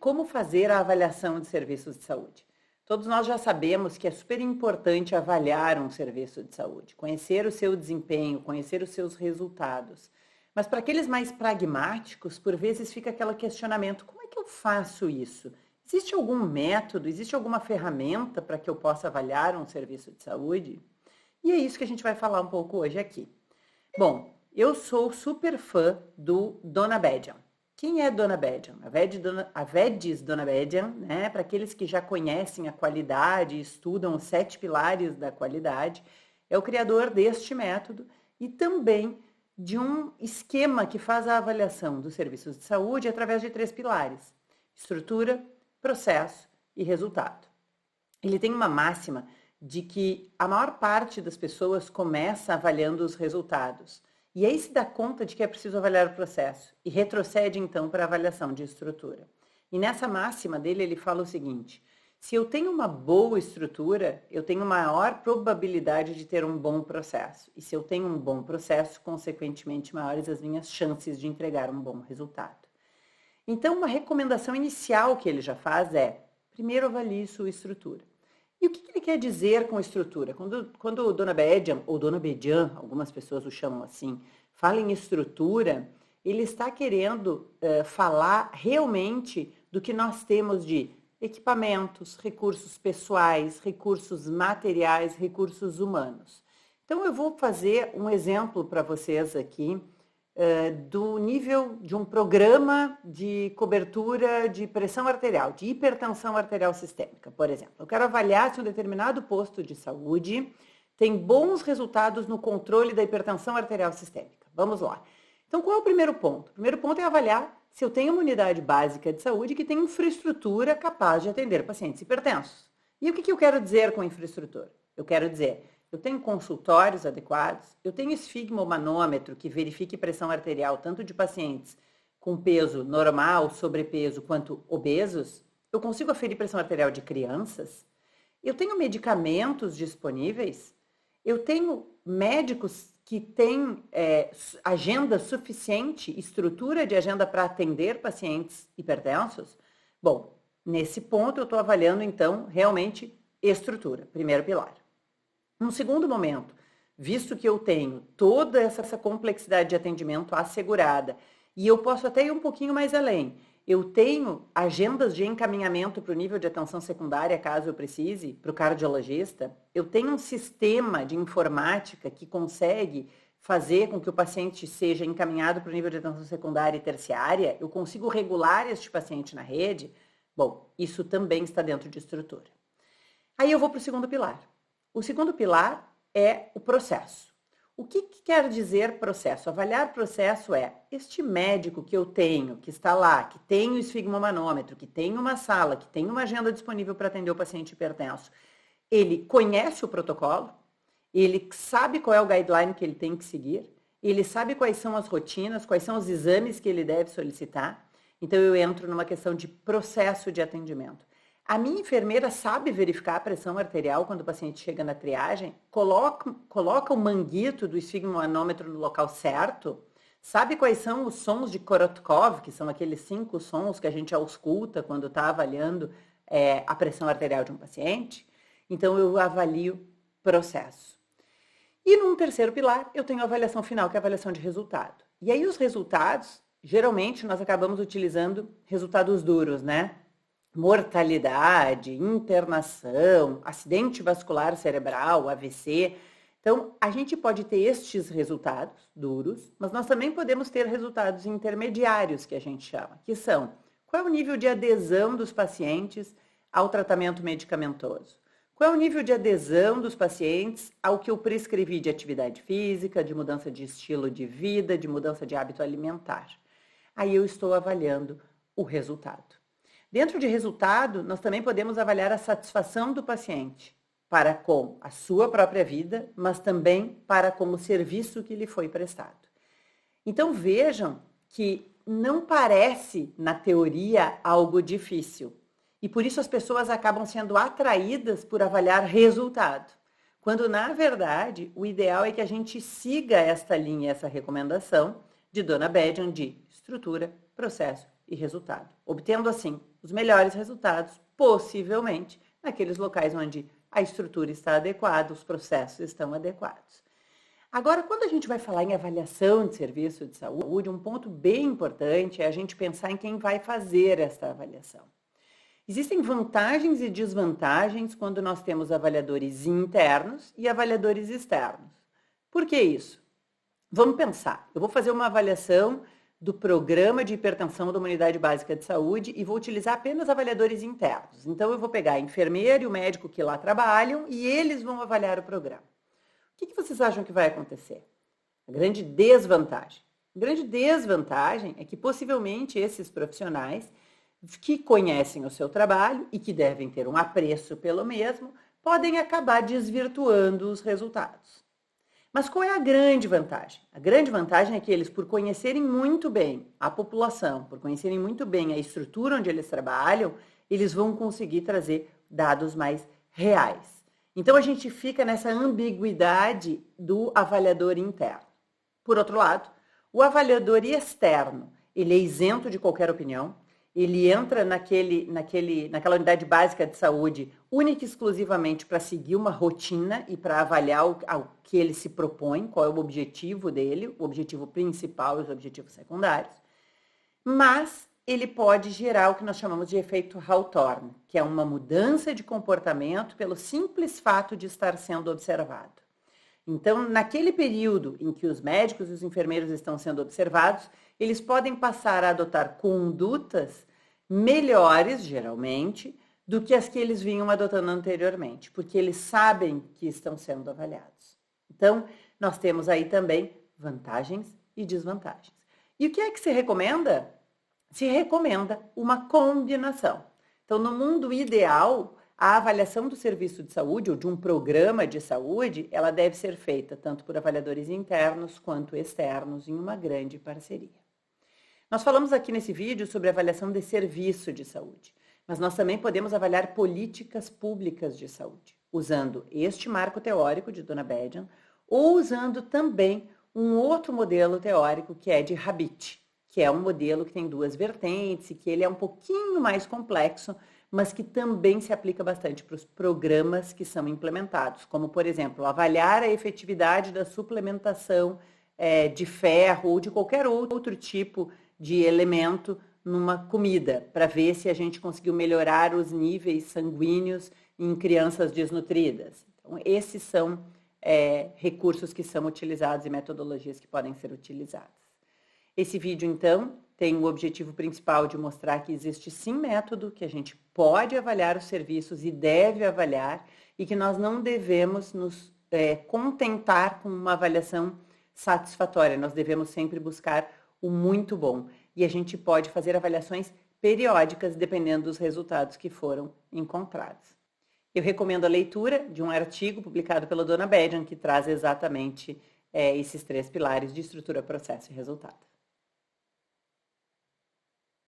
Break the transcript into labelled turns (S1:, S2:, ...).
S1: como fazer a avaliação de serviços de saúde. Todos nós já sabemos que é super importante avaliar um serviço de saúde, conhecer o seu desempenho, conhecer os seus resultados. Mas para aqueles mais pragmáticos, por vezes fica aquele questionamento: como é que eu faço isso? Existe algum método, existe alguma ferramenta para que eu possa avaliar um serviço de saúde? E é isso que a gente vai falar um pouco hoje aqui. Bom, eu sou super fã do Dona Bedian. Quem é Dona Bedian? A Vedis Dona Bedian, né? Para aqueles que já conhecem a qualidade, estudam os 7 pilares da qualidade, é o criador deste método e também de um esquema que faz a avaliação dos serviços de saúde através de 3 pilares: estrutura, processo e resultado. Ele tem uma máxima de que a maior parte das pessoas começa avaliando os resultados. E aí se dá conta de que é preciso avaliar o processo e retrocede então para a avaliação de estrutura. E nessa máxima dele ele fala o seguinte: se eu tenho uma boa estrutura, eu tenho maior probabilidade de ter um bom processo. E se eu tenho um bom processo, consequentemente maiores as minhas chances de entregar um bom resultado. Então uma recomendação inicial que ele já faz é: primeiro avalie sua estrutura. E o que ele quer dizer com estrutura? Quando o Dona Bedian, ou Dona Bedian, algumas pessoas o chamam assim, fala em estrutura, ele está querendo falar realmente do que nós temos de equipamentos, recursos pessoais, recursos materiais, recursos humanos. Então eu vou fazer um exemplo para vocês aqui do nível de um programa de cobertura de pressão arterial, de hipertensão arterial sistêmica, por exemplo. Eu quero avaliar se um determinado posto de saúde tem bons resultados no controle da hipertensão arterial sistêmica. Vamos lá. Então, qual é o primeiro ponto? O primeiro ponto é avaliar se eu tenho uma unidade básica de saúde que tem infraestrutura capaz de atender pacientes hipertensos. E o que eu quero dizer com infraestrutura? Eu quero dizer: eu tenho consultórios adequados, eu tenho esfigmomanômetro que verifique pressão arterial tanto de pacientes com peso normal, sobrepeso, quanto obesos. Eu consigo aferir pressão arterial de crianças. Eu tenho medicamentos disponíveis. Eu tenho médicos que têm agenda suficiente, estrutura de agenda para atender pacientes hipertensos. Bom, nesse ponto eu estou avaliando então realmente estrutura, primeiro pilar. Num segundo momento, visto que eu tenho toda essa complexidade de atendimento assegurada, e eu posso até ir um pouquinho mais além, eu tenho agendas de encaminhamento para o nível de atenção secundária, caso eu precise, para o cardiologista, eu tenho um sistema de informática que consegue fazer com que o paciente seja encaminhado para o nível de atenção secundária e terciária, eu consigo regular este paciente na rede. Bom, isso também está dentro de estrutura. Aí eu vou para o segundo pilar. O segundo pilar é o processo. O que quer dizer processo? Avaliar processo é: este médico que eu tenho, que está lá, que tem o esfigmomanômetro, que tem uma sala, que tem uma agenda disponível para atender o paciente hipertenso, ele conhece o protocolo, ele sabe qual é o guideline que ele tem que seguir, ele sabe quais são as rotinas, quais são os exames que ele deve solicitar. Então eu entro numa questão de processo de atendimento. A minha enfermeira sabe verificar a pressão arterial quando o paciente chega na triagem, coloca o manguito do esfigmomanômetro no local certo, sabe quais são os sons de Korotkov, que são aqueles 5 sons que a gente ausculta quando está avaliando a pressão arterial de um paciente. Então eu avalio processo. E num terceiro pilar, eu tenho a avaliação final, que é a avaliação de resultado. E aí os resultados, geralmente nós acabamos utilizando resultados duros, né? Mortalidade, internação, acidente vascular cerebral, AVC. Então, a gente pode ter estes resultados duros, mas nós também podemos ter resultados intermediários, que a gente chama, que são: qual é o nível de adesão dos pacientes ao tratamento medicamentoso? Qual é o nível de adesão dos pacientes ao que eu prescrevi de atividade física, de mudança de estilo de vida, de mudança de hábito alimentar? Aí eu estou avaliando o resultado. Dentro de resultado, nós também podemos avaliar a satisfação do paciente para com a sua própria vida, mas também para com o serviço que lhe foi prestado. Então vejam que não parece, na teoria, algo difícil. E por isso as pessoas acabam sendo atraídas por avaliar resultado. Quando, na verdade, o ideal é que a gente siga esta linha, essa recomendação de Dona Bedian de estrutura, processo e resultado, obtendo assim os melhores resultados, possivelmente, naqueles locais onde a estrutura está adequada, os processos estão adequados. Agora, quando a gente vai falar em avaliação de serviço de saúde, um ponto bem importante é a gente pensar em quem vai fazer esta avaliação. Existem vantagens e desvantagens quando nós temos avaliadores internos e avaliadores externos. Por que isso? Vamos pensar, eu vou fazer uma avaliação do programa de hipertensão da Unidade Básica de Saúde e vou utilizar apenas avaliadores internos. Então, eu vou pegar a enfermeira e o médico que lá trabalham e eles vão avaliar o programa. O que vocês acham que vai acontecer? A grande desvantagem. A grande desvantagem é que possivelmente esses profissionais que conhecem o seu trabalho e que devem ter um apreço pelo mesmo, podem acabar desvirtuando os resultados. Mas qual é a grande vantagem? A grande vantagem é que eles, por conhecerem muito bem a população, por conhecerem muito bem a estrutura onde eles trabalham, eles vão conseguir trazer dados mais reais. Então, a gente fica nessa ambiguidade do avaliador interno. Por outro lado, o avaliador externo, ele é isento de qualquer opinião, ele entra naquela unidade básica de saúde única e exclusivamente para seguir uma rotina e para avaliar o que ele se propõe, qual é o objetivo dele, o objetivo principal e os objetivos secundários. Mas ele pode gerar o que nós chamamos de efeito Hawthorne, que é uma mudança de comportamento pelo simples fato de estar sendo observado. Então, naquele período em que os médicos e os enfermeiros estão sendo observados, eles podem passar a adotar condutas melhores, geralmente, do que as que eles vinham adotando anteriormente, porque eles sabem que estão sendo avaliados. Então, nós temos aí também vantagens e desvantagens. E o que é que se recomenda? Se recomenda uma combinação. Então, no mundo ideal, a avaliação do serviço de saúde ou de um programa de saúde, ela deve ser feita tanto por avaliadores internos quanto externos em uma grande parceria. Nós falamos aqui nesse vídeo sobre avaliação de serviço de saúde, mas nós também podemos avaliar políticas públicas de saúde, usando este marco teórico de Dona Bedian ou usando também um outro modelo teórico que é de Habit, que é um modelo que tem duas vertentes e que ele é um pouquinho mais complexo, mas que também se aplica bastante para os programas que são implementados, como, por exemplo, avaliar a efetividade da suplementação de ferro ou de qualquer outro tipo de elemento numa comida, para ver se a gente conseguiu melhorar os níveis sanguíneos em crianças desnutridas. Então, esses são recursos que são utilizados e metodologias que podem ser utilizadas. Esse vídeo, então, tem o objetivo principal de mostrar que existe sim método, que a gente pode avaliar os serviços e deve avaliar, e que nós não devemos nos contentar com uma avaliação satisfatória. Nós devemos sempre buscar o muito bom. E a gente pode fazer avaliações periódicas, dependendo dos resultados que foram encontrados. Eu recomendo a leitura de um artigo publicado pela Dona Bedian, que traz exatamente esses 3 pilares de estrutura, processo e resultado.